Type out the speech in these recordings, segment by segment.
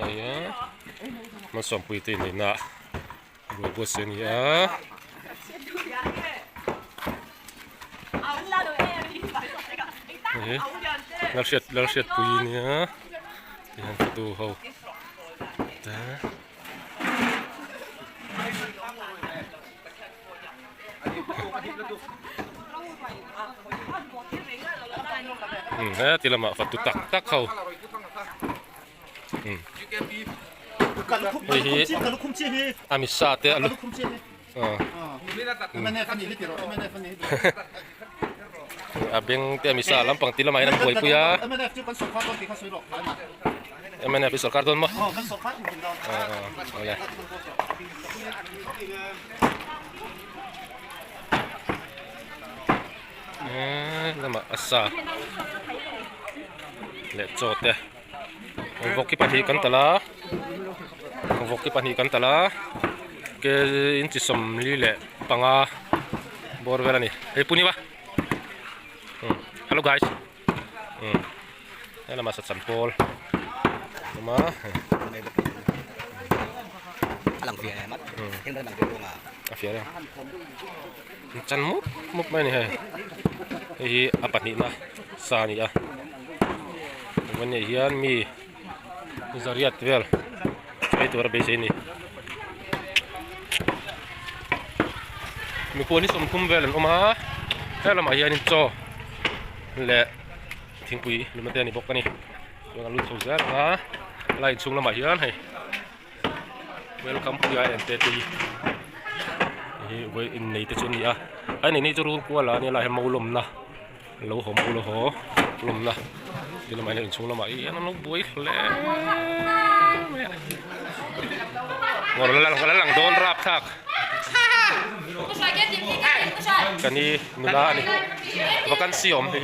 ya masam pui tin ni na buat buat sen ya larsiat pui ni ya yang tu hau dah tila mak fatu tak kau amisa te alu abeng te amisa lampang tila mainan buai puya MNF pisau karton mah oleh nama asa lecot ya voki panikan tala ke inci somli le panga bor vela ni puni ba halo guys ini nama sampol nama alang vía này mất hiện tại bằng tiền luôn à vía đây chăn múc mấy này hay apa ni na sa ni ahวันนี้hianมีzariat velไอตัวระเบิดนี่มีคนที่สมคุ้มเวลออกมาแล้วเรามาhianนี่จ่อและทิ้งปุ๋ยหรือมันเตือนนี่บอกกันนี่ยังลุ้นสูงแซ่บนะไล่ช่วงเรามาhianให้เวลคัมปุ๋ยเอ็นเตตีเว้ยในแต่ช่วงนี้อ่ะไอ้นี่จะรู้กว่าละนี่อะไรให้มาลมนะเราหอมเราหอลมนะเดี๋ยวเรามาเห็นช่วงเรามาอีนั่นเราบุยแล้วงอแล้วหลังโดนราบทักกันนี่นุลานี่ว่ากันเสียมที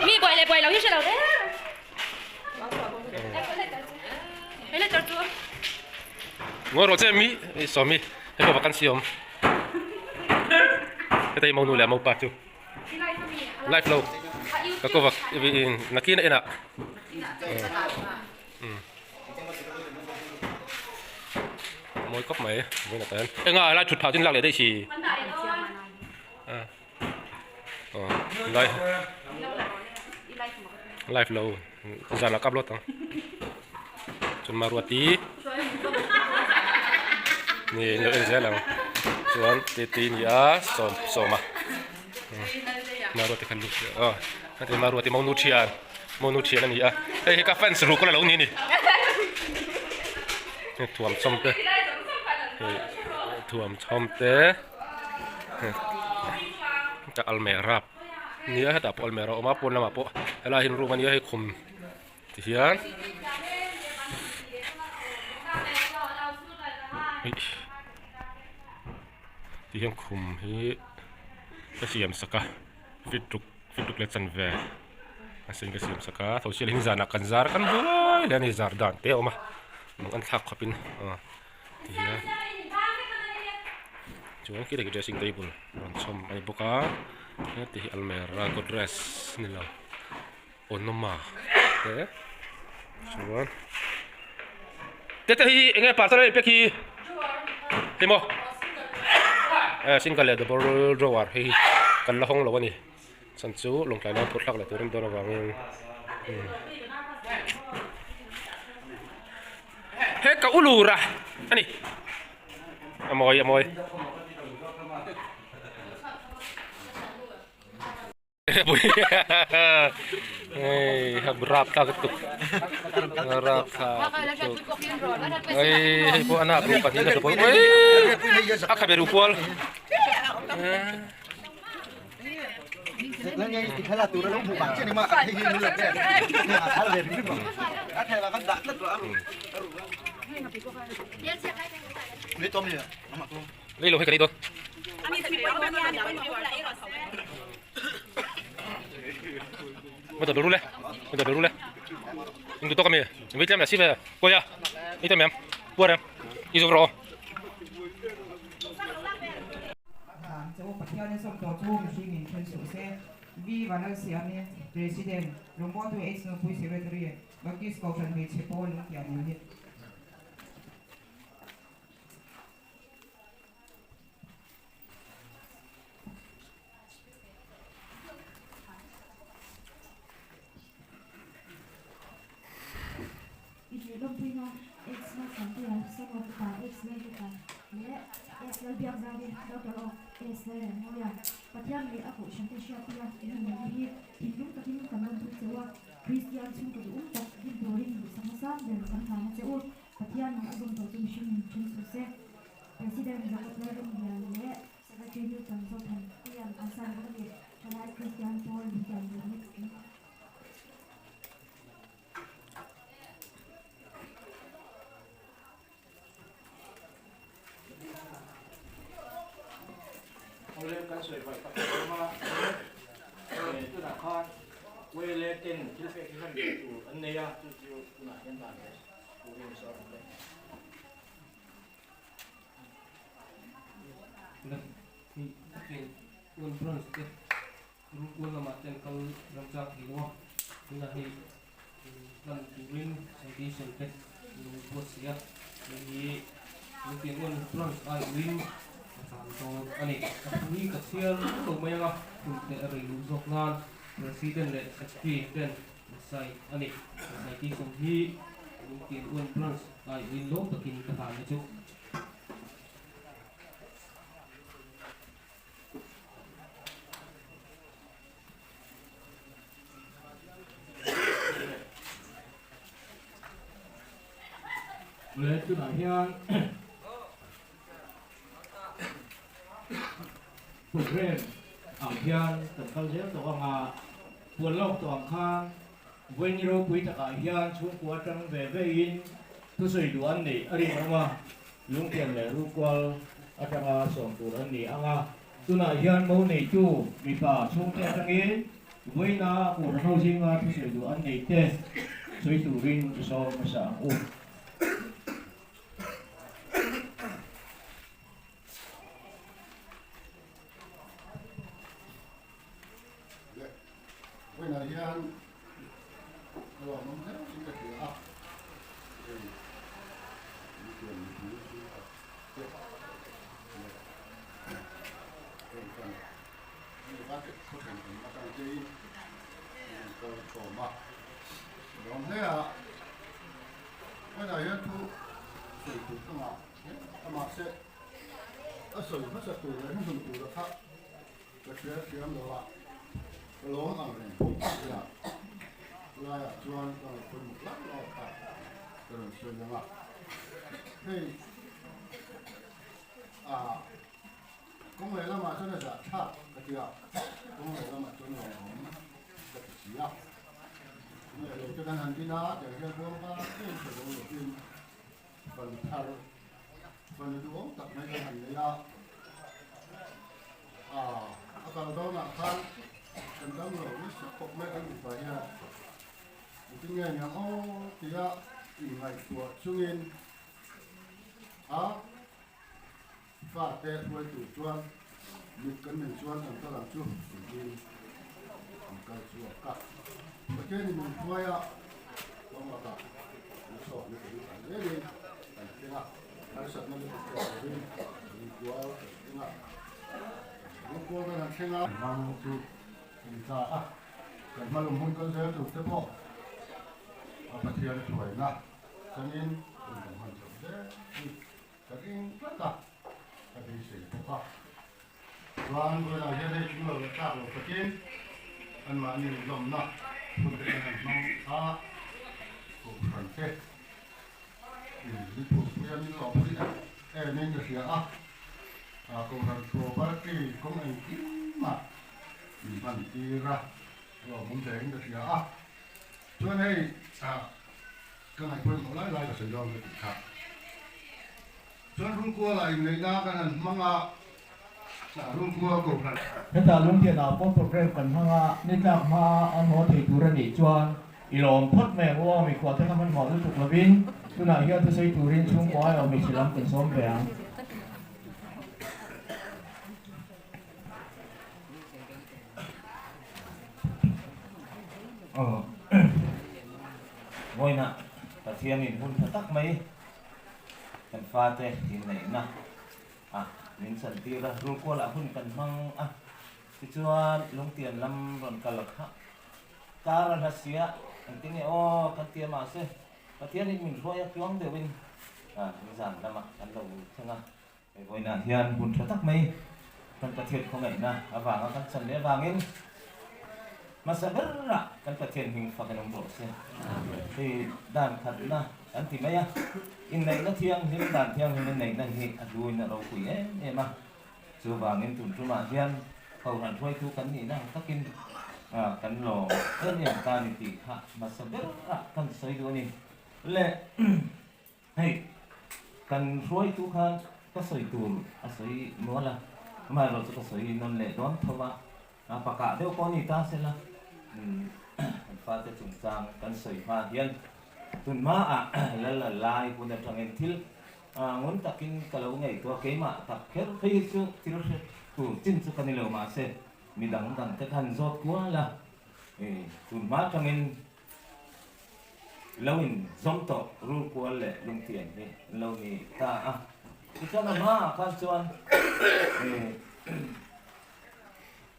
มีบ่อยเลยบ่อยเราที่เฉลิมเนี่ยไม่เลยตัวงอเราจะมีสามีให้ว่ากันเสียมแต่ยังมองนูแหละมองปัจจุไลฟ์เราก็ว่านักกินเองอ่ะมวยก็ไม่ไม่น่าเต้นเอ็งอ่ะไล่ชุดเผาจนหลักเลยได้ชีไลฟ์เราจะนักขับรถตั้งจนมารวดตีนี่เราเอ็งใช่แล้วส่วนตีนี่สมมารวดที่ขันลุกนั่นมารวดที่มองนูเชียนั่นนี่เฮ้ยกาแฟสรุปก็แล้วนี่ถ่วมชมเตะถ่วมชมเตะจะอัลเมรับนี่ให้ตับอัลเมรับออกมาปนละมาปะเวลาเห็นรูปมันนี้ให้คุมที่เฮียนที่ยังคุมให้กระเสียมสักฟิตุกเล็ดสันเวสิ่งกระเสียมสักเขาเชื่อหิ้งจานักกันจาร์กันด้วยแล้วนี่จาร์ดันเตะออกมามันทักขับปินที่เฮียจวนkita dressing table macam ay buka nanti almera go dress nila onoma cuman tete hi engai pasal ni peki himo sin kale the bor drawer hi kan la hong lo ni sanchu long klai la phut lak la turin dor wang he ka ulura ani amoy berap tak ketuk berap tak po anak rupa ni dah pun ak haber upolแล้วไงติดขนาดตัวแล้วหูบังเช่นนี้มาที่หินเลยเนี่ยถ้าเลยขึ้นมาถ้าแทนเราก็ดักนั่นตัวนี่ต้มเนี่ยน้ำมันต้มนี่ลงให้กันนี่ตัวBetul dulu leh. Ini tuh kami. Ini jam ya sih ya. Kau ya. Ini jam ya. Buat ya. Ini suruh. 就我不挑那种多做，有些人很熟悉。Vi Valenciani, President, Romoto H. Nopui Secretary, Bakis Kausan May Chepo Lumpian Unit. Lumpuina, it's not something some of the ex-medical. Yeah, it's the Biazari, Doctor, it's the Moya. But young lady, Ako, Shantasha, Pia, Tinum, Katim, Kaman, Tuwa, Christian, Sunku, Boring, Samasa, then sometimes the old, but young, Azum, Machine, Chinsu, President, Zakatler, Secretary Newton, Zotan, Ian, Asan, Chalai, Christian, Paul, Vigan, Oleh kan soi bai tak sama tu nak kan wele ken kilfe kan tu anne ya tu nak yang tak ada tu ni seorang ni Nah, ini un bronze ke un lama ten kal ramjak hiwa nah hi kan turin citation ke bos ya ini mungkin un bronze ai win to ani ni ka sial to mai nga kun te ari lu zok nan president le secretary ten sai ani sai ki som hi mungkin un bronze ai win lo takin ka ha chu le tu nak yang program hian kan kal zel to anga puan lok to ang khang wen ro pui ta ka hian chung kwa tang ve ve in tu soi du an nei ari ma lung tian le ru kwal atanga som tu an ni anga tu na hian mo nei chu mi pa chung te tang in wen na ku ro jing a tu soi du an nei te soi tu rin so ma sa u When I hear well, I'm not going to get up. When I hear two, so you come out. I'm upset. I saw you must have to learn to do the top. But you're on the lot. Lố ở đây là chuan còn phần lắm lo cả rồi xuân là thì công nghệ là mà cho nó giả tháp cái kia công nghệ là mà cho nó cái gì á công nghệ cho nên hành vi đó để cho nó có cái sử dụng đầu tiên phần thao phần đúng tập mấy cái hành này còn đó là thang cần đâm lỗ với sức cột mấy cái gì vậy nha, cái nghe nhàng ô thì á thì ngày của trung yên, và tệ với chủ chuan, mình cần mình chuan làm sao làm chu, thì mình cần chuan cả, mà cái này mình chuan á, không là cả, mình sọ như cái này đi, cái nào, cái sợi nó bị cột đi, mình chuan cái nào, mình chuan cái này cái nào, mang chu Kita kan malumun kan saya tu temo. Apa dia tu na? Sanin untuk macam dia. Tapi tak. Tapi saya tak. Tuan pun ada jadi cuma letak lo pakai. An mana ni lom na? Pun kita nak mang bukan ke? Ini tu punya ni lom ni. Ni je sia Aku kan tua parti, kau ni mak. Mình đi ra rồi muốn đến được gì cho nên cái này quên một lại là sử dụng cái khác cho nên qua lại người ta cái này mang rung qua cổ này hiện tại luôn tiền nào có program cần mang nên là mà anh họ thì tu ra để cho ilom phật mẹ của mình qua thế mình họ tiếp tục là bin tôi nói hiện tôi xây tu rin chung qua rồi mình chỉ làm cần sống về ngôi nè và thiên nhìn hun thật tắc mấy cần pha tê thì này nè mình sẵn tiêu ra rồi qua là hun cần mang thì cho lông tiền lâm còn cả lộc ha ta là xía anh tin ô cần tiền mà xe và thiên thì mình thôi tiếng đều bên mình giảm ra mà ăn đầu thương ngôi nè hiền hun thật tắc mấy cần cả thiệt không này nè vàng cần sẵn để vàng in masa berat kan patien hing pakai nombor sen thì dan thật na anh thì mấy in này nó thiêng nhưng đàn thiêng nhưng này này thì đuôi là đầu quỷ ấy em mà chưa vào nên tụi chúng mà hiền hầu hẳn thôi thu cắn gì năng các kinh cắn lò rất nhiều ta thì hạ masa berat kan soi đuôi này lệ hay kan thôi thu khan có soi tụi soi nó là mà rồi có soi non lệ đón thôi mà apakah dia kau ni tak salah fata chung sang kan soi ma hian tun ma la lai pun da tang en thil ngon takin kalau ngai to ke ma tak kher phei chu tir tu chin chu kan lo ma se mi dang te kan zot kwa la tun ma tang en lawin zom to ru kwa le lung tian ni lo ni ta ti cha ma kan chuan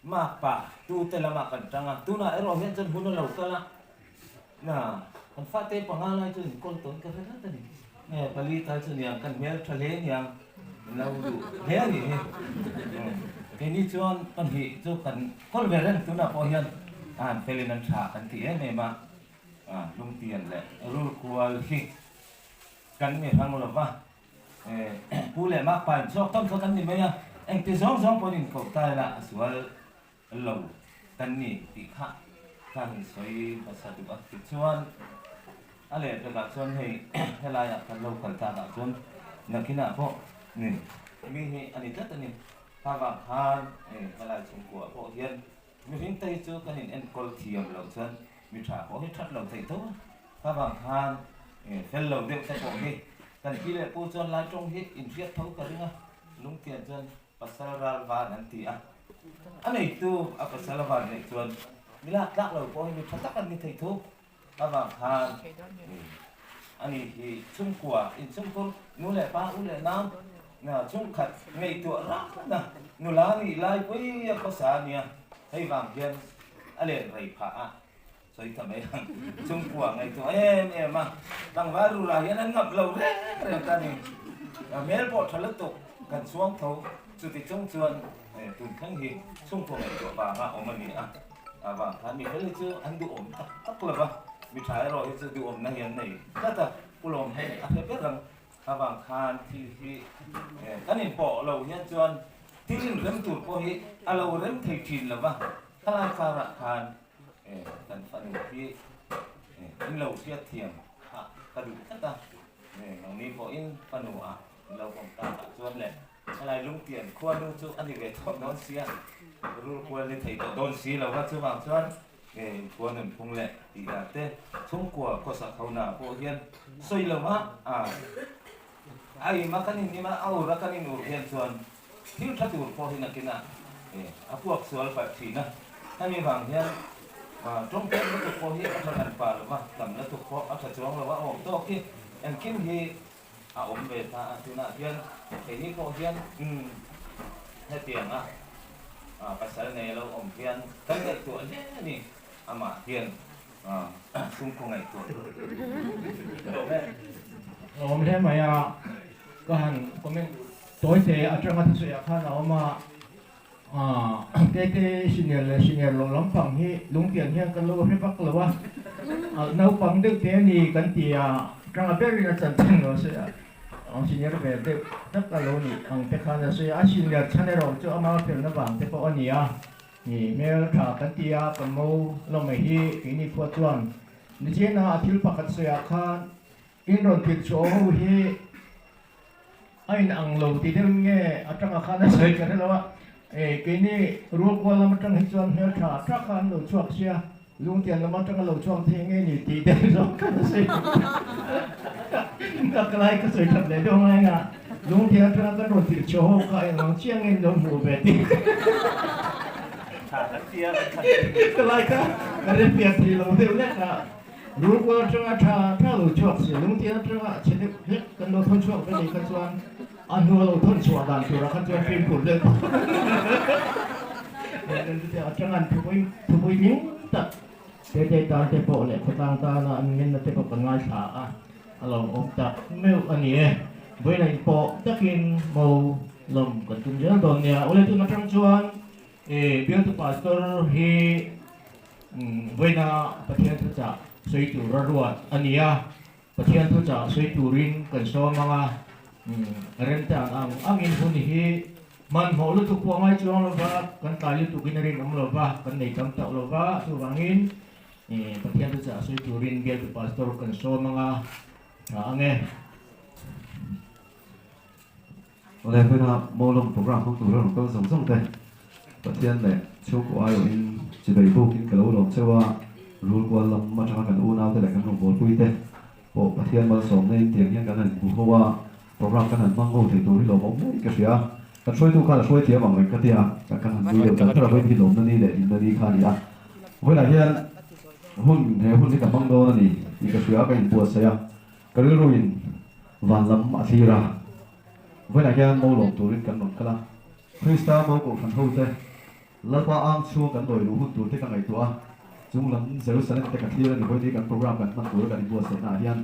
mà pa tu te la ma kan tanga tu na ero hian chan hun lo kala na kan fa te pangalai chu kol ton ka na ta ni ne pali ta chu niang kan mel thale niang lo du he ni ke ni chuan kan hi chu kan kol veren tu na po hian an pelin an tha kan ti me ma lung tian le ru kwal hi kan me hang lo va pu le ma pa chok ton kan ni me ya anh ti zong po din ko ta la sual lâu tân nhị tỷ khát khăn xoay và sa được ăn chuan ale được gặp chuan hay hay là kan lâu kan ta gặp chuan là khi nào po nè mi hi anh tất anh ta vào han hay là chung của po hiền mi hin tây chu kan in en kol thiam lâu chuan mi thả po hết thắt lâu thầy tốt ta vào han fel lâu đêm sai po hi kan ki le po chuan la trong hit in riết thấu ka ringa lung tian chuan pasal ral va nan ti anh ấy tu apa salah van này chuan mila tak lo po mi thatak kan ni thei thu awang han ani hi chung kwa in chung ko nu le pa u le nam na chung khat ngei tu ra na nu la ni lai pui ko sa nia hei wang hian ale rei pha soi ta mai chung kwa ngei tu em ma tang va ru la hian an ngap lo re ta ni mel po thalak tu kan suang tho chu ti chung chuan tụi khang hi xung phong này của bà ha ông mình và hắn mình thấy chứ anh đủ ổn tắc là ba mình thấy rồi chứ đủ ổn này hiện này rất là pulau hay anh biết rằng và khan thì cái này bỏ lầu nhân chuan thì mình rem tụt po hi lầu rem thầy chín là ba khai lại pha ra khan cần phần thì in lầu siết thiềm cái đủ tất ta ông này po in phần lầuของตาchuan nàyอะไรลุงเปลี่ยนขั้วลุงจุอันนี้เวทโดนเสียรู้ขั้วเลยไทยโดนสีเราว่าจะวางส่วนขั้วหนึ่งพงแหละอีกแต่ช่วงขั้วก็สักเขาหน้าพวกเฮียนสวยเราว่าไอ้มาคันนี้มาเอาละคันนี้หนูเฮียนส่วนที่ถ้าตัวพอเห็นนักกินนะพวกสวนแบบสีนะถ้ามีบางเฮียนตรงเป็นก็ถูกพอเฮียนอัตราป่าหรือว่าลำแล้วถูกพออัตราจ้องหรือว่าโอ้ตัวที่อันกินที่ổn về ta tu na hiền thì ní cô hiền hết tiền pasal này lâu ổn hiền cái ngày tuổi nè mà hiền xung quanh ngày tuổi mình thấy mày có hàng có mình tối thì ở trong mặt sưởi khăn nào mà cái sinh nhật lắm bằng hi lúng tiền hiền cái lô hết bắc là nấu bằng được thế thì cái thì trong là biết là chân chân rồi sẽ sinh nhật về để tất cả lô này cái khăn là sẽ sinh nhật chăn rồi cho ông máu tiền nó bằng cái bao nhiêu thì mẹ thả cái thì cái màu lo mày hi cái này phật tuần như thế nào thiếu bạc cái sưởi khăn in rồi thịt số hi anh ăn lẩu thì đừng nghe ở trong khăn nó sưởi cái đó cái này ruột qua làm trong hình chuan hết thả chắc khăn lẩu chuột xia lung tiền làm trong lẩu chuột thì nghe nhỉ tí đừng rồi cái sưởi các lại cái sưởi thật đấy đâu anh à lung tiền trong cái rồi thịt số cái nó chiang lên đâu mù về tí ก็เลยก็เรียนเปลี่ยนทีเราเดี๋ยวนี้นะรู้ว่าจังหวะถ้าเราชอบเสียงที่จังหวะเช่นเฮ้ยกันเราทนช่วงกันนี่กันชวนอันนู้นเราทนช่วงดันตัวเรากันชวนฟิล์มผุดเลยเนี่ยจังหวะทุบยิ้มตัดเด็ดๆตาเจ็บปวดเลยคนต่างตาละอันนี้น่าจะเป็นคนง่ายช้าอ่ะลองอมตัดไม่อันนี้เวลาปอกตะกินโมลมกันจุ่มเยอะตอนเนี่ยoleh tu macam cuan biar tu pastor he wena patian tu cak soi tu raruat ania patian tu cak soi turin kan so mga rentang angin pun hi man mo lu tu puangai chuang lo ba kan tali tu kinarin om lo ba kan nei kam tak lo ba tu angin patian tu cak soi turin biar tu pastor kan so mga ange oleh pena molong program không tụ ra không sống sống thế, tất nhiên là số của ai in chỉ đầy vô kinh cái lỗ lồng xe qua rùi qua lồng mà chẳng cần u nào thế là cần đồng bộ quy thế, bộ tất nhiên mà sống nên tiền hiện cái này cũng qua program cái này mang ngô thì tụi lỗ bóng mấy cái gì à, cái suy tu khai là suy thiệt bằng mình cái gì à, cái này video cái là với thì lỗ nó đi để nó đi khai đi à, với lại hiện hun thì cả mang đô này thì cái gì à cái bùa xe à, cái rùi vàng lắm mà thi ra với lại cái mô lồng tụi cần bằng cái là Krista mô cổ phần hậu thế lỡ qua ang xua cần đổi đủ hút tụi thế cả ngày tua chúng lắm Jerusalem thế cả thiên thì với cái program cần mang tụi cả đi bùa sẽ nà hiền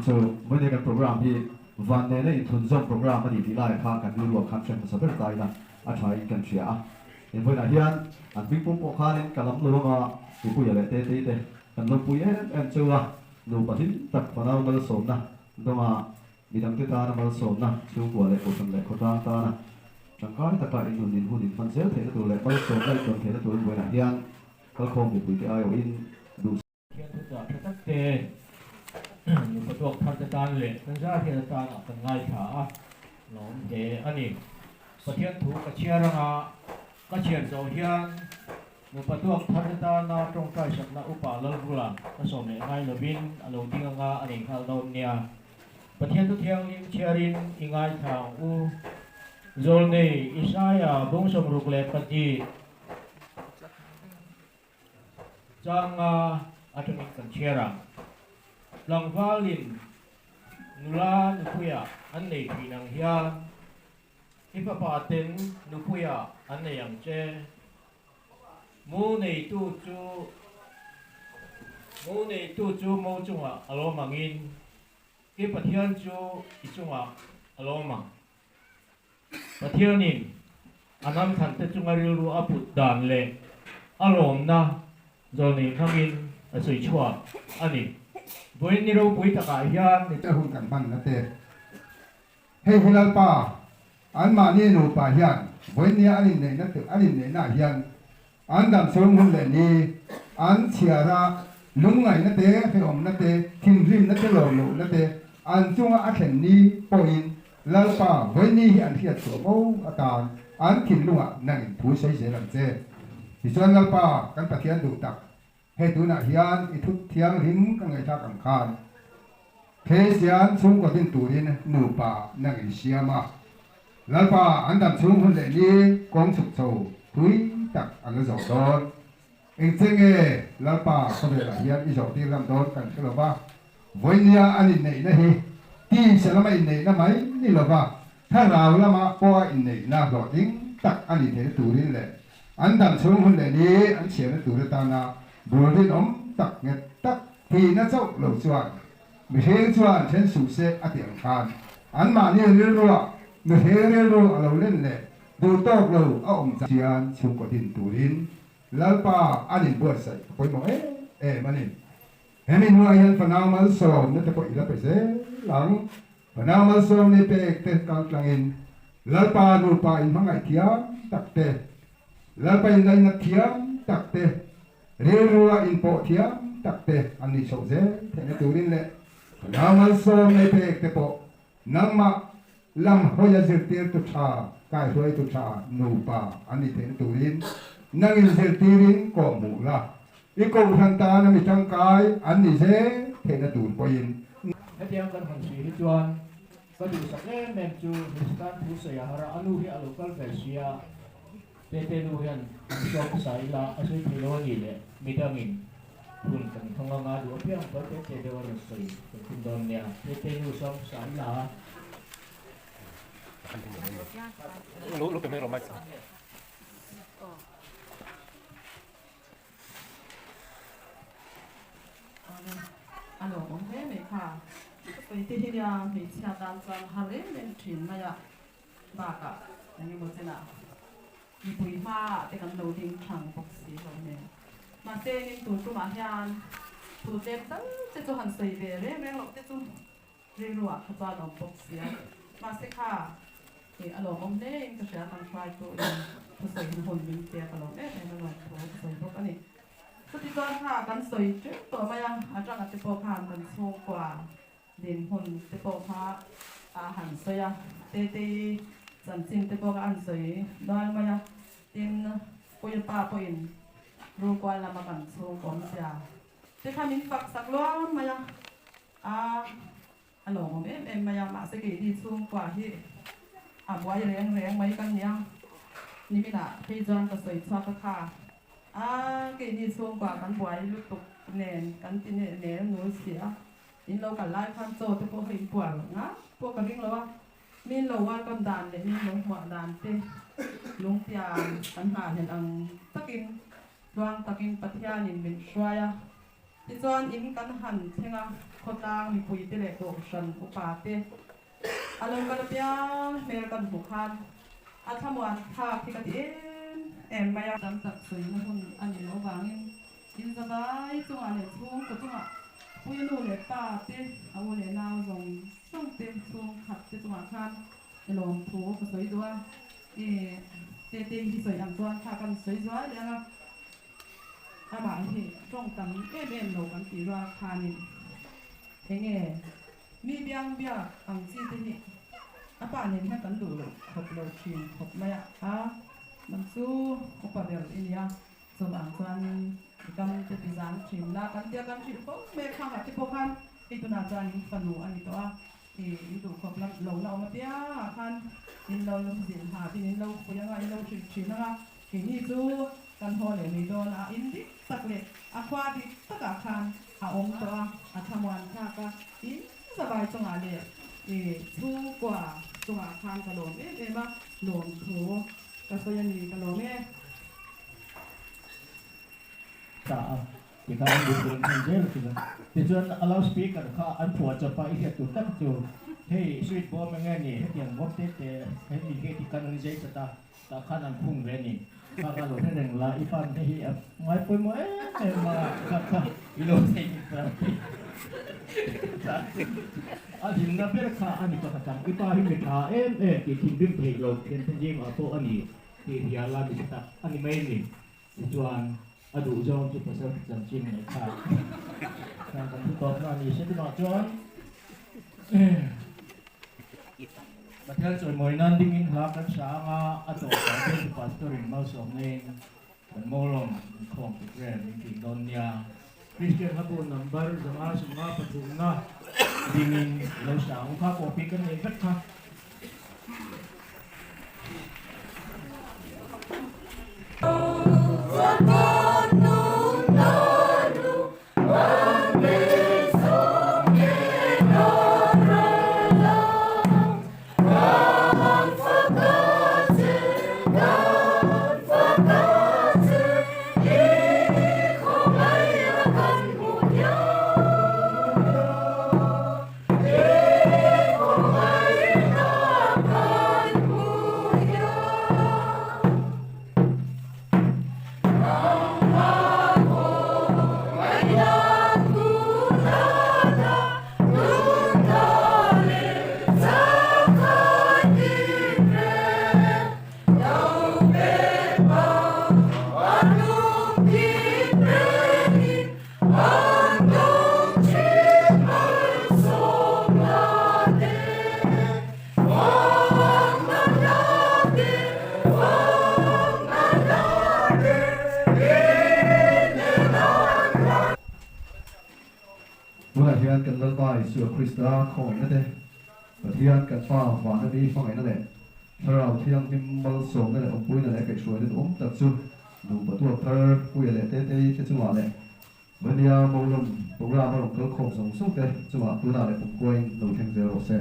thì với cái program thì van này này thuần dòng program mà đi lại khá cần lưu khám xem sẽ biết tại là anh thấy cần chia thì với lại hiền anh biết bố bộ khá nên cả lắm luôn mà thì bây giờ lại tê cần lúc bây em chưa lúc bắt hin tập vào nào mà sớm nè đó mà bidang kita na malsom na suwa le ko sang le ko ta na changkai ta ka in in hun in fan sel the tu le malsom le ton the tu we na hian kal khom bi pu ti ai in du thiên tu cak tak te nu patok thar ta tan le kan za thiên ta na kan ngai tha nom te ani pathian thu ka chiaranga ka chian zo hian nu patok thar ta na trong kai sak na upa lal bula ka som le ngai lo bin alo dinga ani khal don nia pathian tu thiang lim chiarin ingai thang u zol nei Isaiah bong som ruk le pati changa atomic kan chiarang langvalin nula nupuya an nei thinang hian ipapaten nupuya an nei ang che mu nei tu chu mo chunga alo mangin cái pathian chu ichunga aloma pathianin anam thante chunga rilu aput dan le alom na zoni khamin asui chua ani boin ni ro pui taka hian ni ta hun kan man na te hei hilal pa an ma ni no pa hian boin ni anin nei na te anin nei na hian an dam som hun le ni an chiara lungai na te he om na te thim rim na te lo na te an chung a khen ni point lalpa với ni an hiat so mo atan an thin lunga nang thu sei se lam che ti chuan lalpa kan pathian du tak he tu na hian I thut thiang rim ka ngai tha kam khan the sian chung ko tin turin nu pa nang I siama lalpa an dam chung hun le ni kong suk so thui tak an zo don eng chenge lalpa ko le la hian I zo ti lam don kan kelo ba với nia anh này na hi ti sẽ làm anh này na mấy ni lo ba tha rào la ma po anh này na lo tiếng tak anh thế tu rin le anh đam xuống hun le ni anh chém tu le ta na bùa rin om tak nghe tak thì nó chốc lo chuan mi he chuan chen su se a tiang khan anh mà ni rin ro mi he rin ro a lo len le du tok lo a om chian chung ko tin tu rin lalpa anh buat sai poi mo manin Hemin mo ayan panamal som na tapo ila pese lang panamal som ni pe te kang langin lalpa nu pa in mga tiam takte lalpa in dai na tiam takte rirua in po tiam takte ani so ze te na turin le panamal som ni pe te po nang ma lam hoya zirtir tu cha kai hoi tu cha nu pa ani te na turin nang in zirtirin ko mu la ikaw hanta na mi tangkay ani se te na tun po yin hết tiếng kan hon si hi chuan ka du sak le men chu Kristan thu se ya hara anu hi alo kal ve sia Tete nu hian sok sai la asui thilo ni le midangin hun kan thonga nga du piang pa tete de war sai kun don nia tete nu sok sai la Lo primero más. Alo, ông thế mày khá. Vậy thì hiện giờ mình sẽ đàn sang hà lê lên thuyền mà ya. Bà cả, anh một thế nào. Vì bùi ma, để cần đầu tiên thằng bọc sĩ rồi nè. Mà tên nên tụi tôi mà hiện tụi tên tất sẽ cho hắn xây về đấy, mấy lộc sẽ cho riêng ruột cho tao đồng bọc sĩ. Mà sẽ khá. Thì alo, ông thế em sẽ đàn try tụi tôi xây hồn mình tiệt alo, đấy này nó là tụi xây bọc anh. สุดที่ตอนค่ะกันสวยจุดตัวมายังอาจารย์ติโปพานกันสูงกว่าเด่นหุ่นติโปพาอาหารสวยเตะสันจิมติโปกันสวยน้อยมายังดินปุยป้าปุยรู้กว่าละมากันสูงกว่าเสียแต่ข้ามินฝักสักล้วนมายังฮัลโหลเอ็มมายังมาสกีดีสูงกว่าที่บัวแรงไหมกันเนี่ยนี่ไม่น่ะพี่จอนก็สวยชอบค่ะcái đi xuống quả cán bưởi lúc tục nền cán tin nền núi xía in lâu cả lai phan châu thì có hình quả ngá có cả kinh lâu min lâu qua con đàn để min lâu hoa đàn tê lúng tia cán hà hiện ang takin doang takin pathia nhìn mình xoay thì chọn in cán hẳn thế nga khot lang mi pui tê lệ tổ sân upa tê along cả bia mer cán hủ khan tham quan tha thì cái em bây giờ đang tập sưởi nó không anh nhớ vàng in ra đấy chung anh chung có chung bây giờ nó lấy ba tên anh lấy nào dùng xong tên chung khát tên chung khan để làm thú có sưởi doa tên thì sưởi làm doa thà cần sưởi doa để bạn thì trong tầm em lâu cần tỉ ra khan thế nghe mi biang ang chi thế bạn nên hay cần đủ học lâu chuyên học màyมันสู้อุปเดียร์อินเดียส่วนอันกันจะพิจารณาชิมละกันเดียวกันชิมพวกเมฆข้างที่พวกขันที่ตัวนาจานี่ฝันหนูอันนี้ตัวที่ดูขอบลับหลงเรามาเปียขันอินเราลงสินหาที่นี่เราคุยยังไงเราชิมนะคะที่นี่สู้กันพอเลยมีโดนอินดิสักเล็กควาดิตะกะขันองตัวทำวันข้าก็อินสบายจังอะไรสู้กว่าจังหวะขันกระโดดบ้าหลงถูก็ยังมีกันโลแม่ ta thì các anh được thành dễ rồi thì cho allow speaker ka an phua cho pa ihe tu tak tu hey sweet bomb nghe ni hết tiền bóp tết hết đi cái thì căn dễ cho ta khăn ăn phung về ni ka ka lo thế rằng là ipan thế hi ngoài poi mới mà ka ilo thế thì nó biết ka anh cho ka chẳng ipa hi mita em thì team bim thei lo thiên thiên jim ở po anh thì là bị ta anh mấy ni chuan đủ cho chụp một số dòng chim này cả làm cái tốt là gì sẽ được cho và theo rồi mỗi năm đi in học các sáng ở tổ chức cái pastoring mau sống nên mình mua lòng không được rèn mình đón nhà Christian hấp dẫn number zaman semua petunjuk đi in lâu sáng khác kopi kan ini kan khác hian kan lalpai su krista khong na te pathian kan fa wa na bi fangai na le ถ้าเราเที่ยงที่มาส่งนั่นแหละปุ้ยนั่นแหละไปช่วยนั่นตัดสู้ดูประตูเพอปุ้ยอะไรเต้ที่จังหวะเนี่ยวันนี้มองลงโปรแกรมมาลงก็คงส่งสู้กันจังหวะตัวน่าเลยผมกลัวหนูแทงเซอร์โรเซ่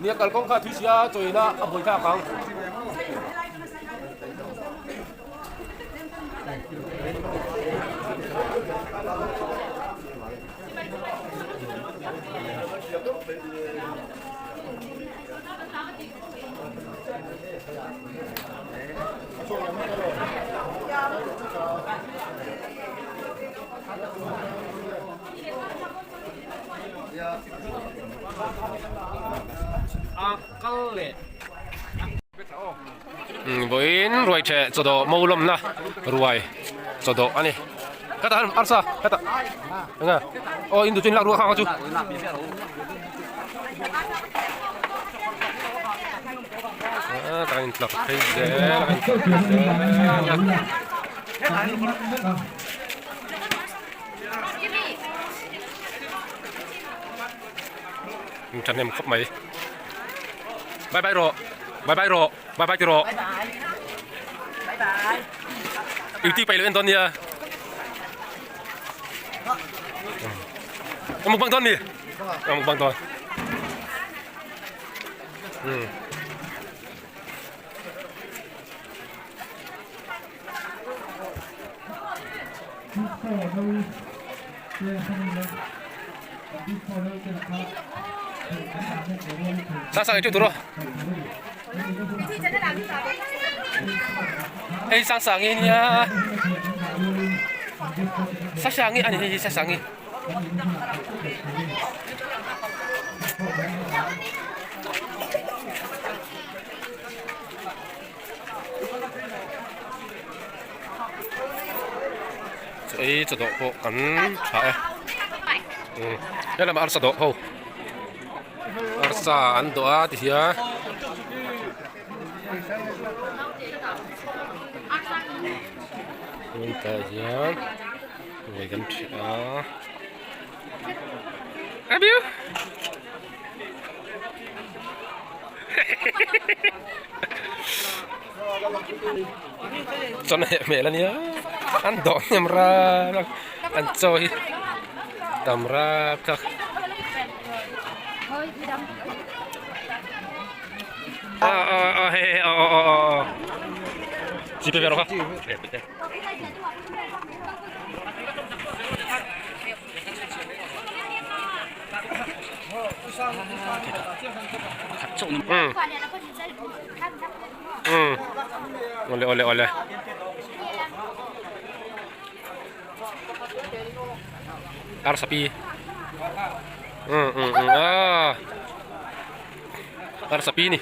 เนี่ยกันกงข้าทุเสียจอยนะอภัยข้ากังบุญรวยเชะจดอมูลมนะรวยจดออันนี้กระตันอาร์ซ่ากระตันยังไงโอ้อินดูจินลักรัวข้างจูการอินลักเฮ้ยเจ้ฉันเนี่ยมันครบไหมบายบายโรบายบายโรบายบายจิโรอีกที่ไปเลยตอนนี้เอามุกบางตอนนี่เอามุกบางตอนsang itu turun. Sang ini ya. Sang ini sang ini. Jadi cedok kok kan saya. Đây là arsa độ hầu arsa ăn độ thì ya mình ta ya người gắn chả abiu cho này mẹ là nhá ăn độ nhầm ra ăn chơi đầm ra các chị phải vào không? Oleh. Ar sapi. Ar sapi nih.